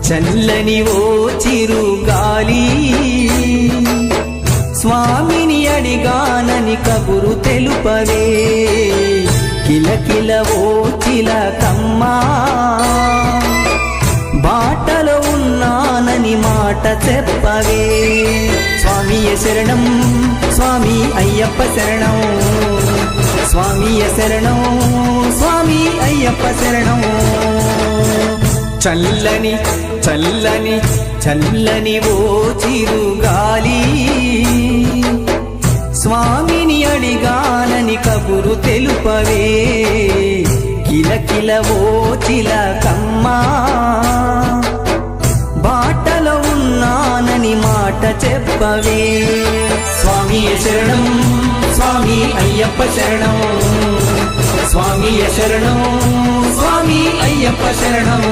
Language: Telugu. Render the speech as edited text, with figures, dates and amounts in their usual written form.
చల్లని ఓ చిరుగాలి స్వామిని అడిగానని కబురు తెలుపవే కిలకిల ఓ చిలకమ్మా బాటలో ఉన్నానని మాట చెప్పవే స్వామియ శరణం స్వామి అయ్యప్ప శరణం స్వామియ శరణం స్వామి అయ్యప్ప శరణం చల్లని చల్లని చల్లని ఓ చిరుగాలి స్వామిని అడిగానని కబురు తెలుపవే కిలకిల ఓ చిలకమ్మా బాటలో ఉన్నానని మాట చెప్పవే స్వామియ శరణం స్వామి అయ్యప్ప శరణం స్వామియ శరణం స్వామి అయ్యప్ప శరణం